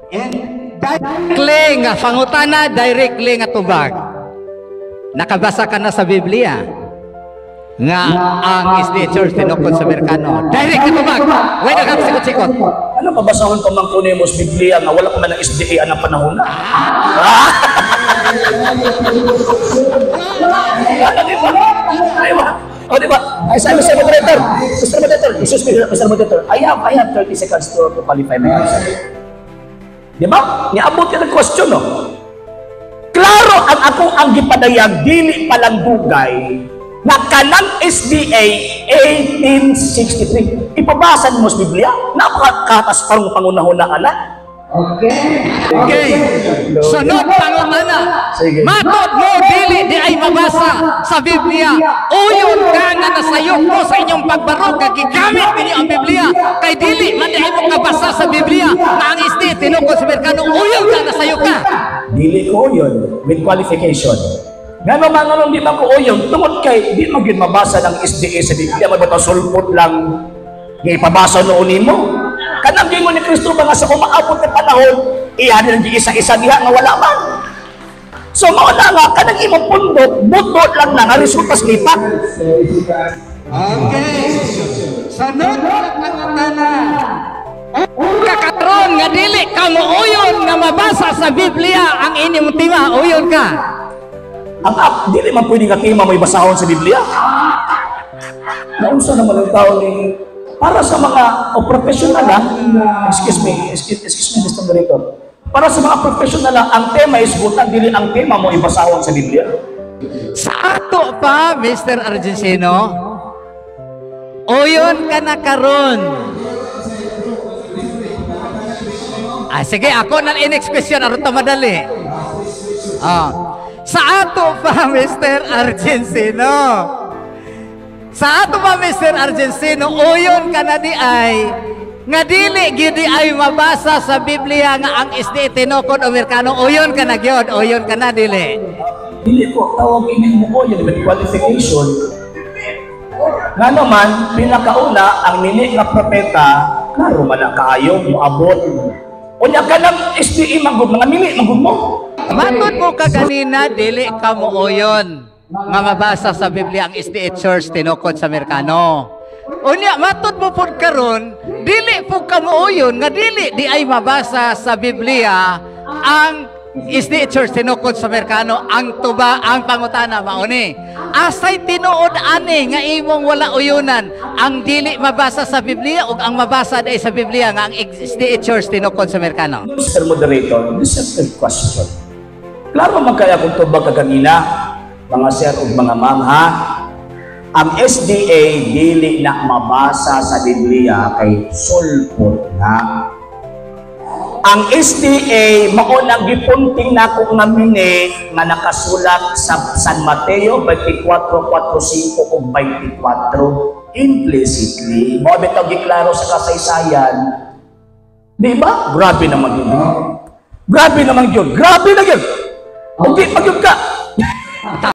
Directly nga pangutana, directly nga tubag. Nakabasa ka na sa Biblia nga ang SDA Church tinukod sa Amerikano. Direct ka tubag. Wala ka sikot-sikot. Ano mabasahon ko man kunin mo sa Biblia nga wala ko man ng SDA anang panahon na. O diba? Ay sabi Mr. Moderator, Mr. Moderator, excuse me, Mr. Moderator, I have 30 seconds to qualify my answer. Diba? Niabot ka ng question, no? Klaro ang akong ang gipadayag, dili palang dugay, na kanang SDA 1863. Ipabasan mo sa Biblia, napakakatas parang pangunahuna ala. Okay. Sunod pangutana. Matod mo dili di ay mabasa sa Biblia. Uyon ka nga nasayok mo sa inyong pagbarog nga gigamit ninyo ang Biblia. Kay dili man di ay mo kabasa sa Biblia nga ang SDA tinukod sa Amerikano. Uyon ka nasayok ka. Dili ko uyon with qualification. Nga naman anong di man ko uyon tungod kay di mo gyud mabasa ng SDA sa Biblia magbato sulpot lang nga ipabasa noon mo. Kanang gingon ni Kristo ba nga sa umaabot na panahon, iyan ng isa-isa diha nga wala man. So mauna nga, kanang imong pundok, budot lang na nga resulta sa lipat. Okay. Sunod na pangutana. Kakaroon nga dili ka mo uyon nga mabasa sa Biblia ang inyong tema, uyon ka. Ang dili man pwede nga tema may basahon sa Biblia. Naunsa naman ang tao ni para sa mga professional excuse me Mr. Director, para sa mga professional ang tema is butan dili ang tema mo ibasahon sa Biblia. Sa ato pa Mr. Argentino, uyon ka na karon. Sige ako nang next question aron ta madali. Sa ato pa Mr. Argentino, sa ato ba Mr. Argentino, uyon ka na di ay nga dili gyud ay mabasa sa Biblia nga ang SDA tinukod o Amerikano. Uyon ka na gyud, uyon ka na dili. Dili ko tawag ini mo uyon with qualification. Nga naman pinakauna ang nini nga propeta klaro man kaayo moabot. Unya ka ng SDA magud mga nini magud mo. Matod mo ka kanina dili ka mo uyon nga mabasa sa Biblia ang SDA Church tinukod sa Amerikano. Unya matod mo pud karon dili po ka muuyon nga dili di ay mabasa sa Biblia ang SDA Church tinukod sa Amerikano. Ang tuba ang pangutana mauni, asay tinuod ani nga imong wala uyunan ang dili mabasa sa Biblia ug ang mabasa dai sa Biblia nga ang SDA Church tinukod sa Amerikano? Mr. Moderator, this is a question. Klaro man kaya kung tubag kaganina mga sir ug mga ma'am ha, ang SDA dili na mabasa sa Biblia kay sulpot na. Ang SDA mao nang gipunting nako nga mini nga nakasulat sa San Mateo 24:45 ug 24 implicitly. Mao bitaw giklaro sa kasaysayan. Di ba? Grabe naman yun. Grabe naman yun. Grabe na yun. Hindi pag yun ka.